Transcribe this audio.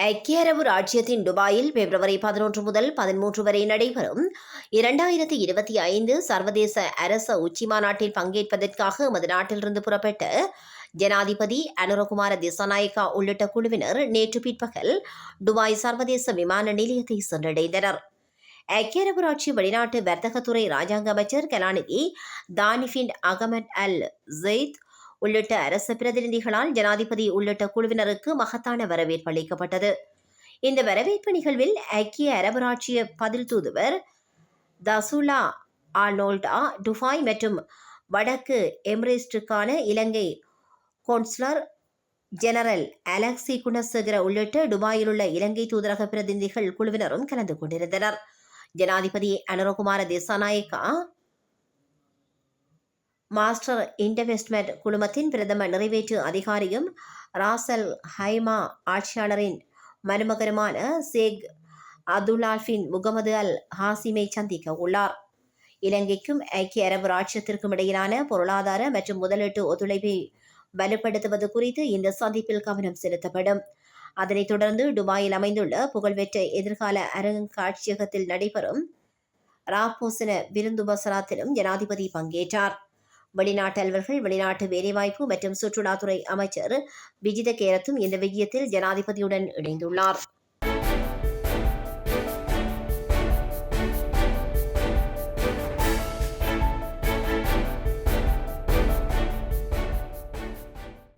ஐக்கிய அரபு ராச்சியத்தின் துபாயில் பிப்ரவரி 11 முதல் 13 வரை நடைபெறும் 2025 சர்வதேச அரச உச்சிமாநாட்டில் பங்கேற்பதற்காக எமது நாட்டிலிருந்து புறப்பட்ட ஜனாதிபதி அனுரகுமார திசாநாயக்கா உள்ளிட்ட குழுவினர் நேற்று பிற்பகல் துபாய் சர்வதேச விமான நிலையத்தை சென்றடைந்தனர். ஐக்கிய அரபு ராச்சிய வெளிநாட்டு வர்த்தகத்துறை ராஜாங்க அமைச்சர் கலாநிதி தானிஃபின் அகமட் அல் ஜெயித் உள்ளிட்ட அரசு பிரதிநிதிகளால் ஜனாதிபதி உள்ளிட்ட குழுவினருக்கு மகத்தான வரவேற்பு அளிக்கப்பட்டது. இந்த வரவேற்பு நிகழ்வில் ஐக்கிய அரபு ராச்சிய பதில் தூதுவர் தசுலா ஆர்னோல்டா டுபாய் மற்றும் வடக்கு எமிரேட்ஸுக்கான இலங்கை கொன்சுலர் ஜெனரல் அலெக்சி குணசேகர உள்ளிட்ட துபாயில் உள்ள இலங்கை தூதரக பிரதிநிதிகள் குழுவினரும் கலந்து கொண்டிருந்தனர். ஜனாதிபதி அனுரகுமார திசாநாயக்கா மாஸ்டர் இன்வெஸ்ட்மெண்ட் குழுமத்தின் பிரதம நிறைவேற்று அதிகாரியும் ராசல் ஹைமா ஆட்சியாளரின் மருமகனுமான சேக் அப்துல்லால்பின் முகமது அல் ஹாசிமை சந்திக்க உள்ளார். இலங்கைக்கும் ஐக்கிய அரபு ராச்சியத்திற்கும் இடையிலான பொருளாதார மற்றும் முதலீட்டு ஒத்துழைப்பை வலுப்படுத்துவது குறித்து இந்த சந்திப்பில் கவனம் செலுத்தப்படும். அதனைத் தொடர்ந்து துபாயில் அமைந்துள்ள புகழ்பெற்ற எதிர்கால அருங்காட்சியகத்தில் நடைபெறும் ராப்போசன விருந்துபசராத்திலும் ஜனாதிபதி பங்கேற்றார். வெளிநாட்டு அலுவலர்கள், வெளிநாட்டு வேலைவாய்ப்பு மற்றும் சுற்றுலாத்துறை அமைச்சர் விஜித கேரத்தும் இந்த விஜயத்தில் ஜனாதிபதியுடன் இணைந்துள்ளார்.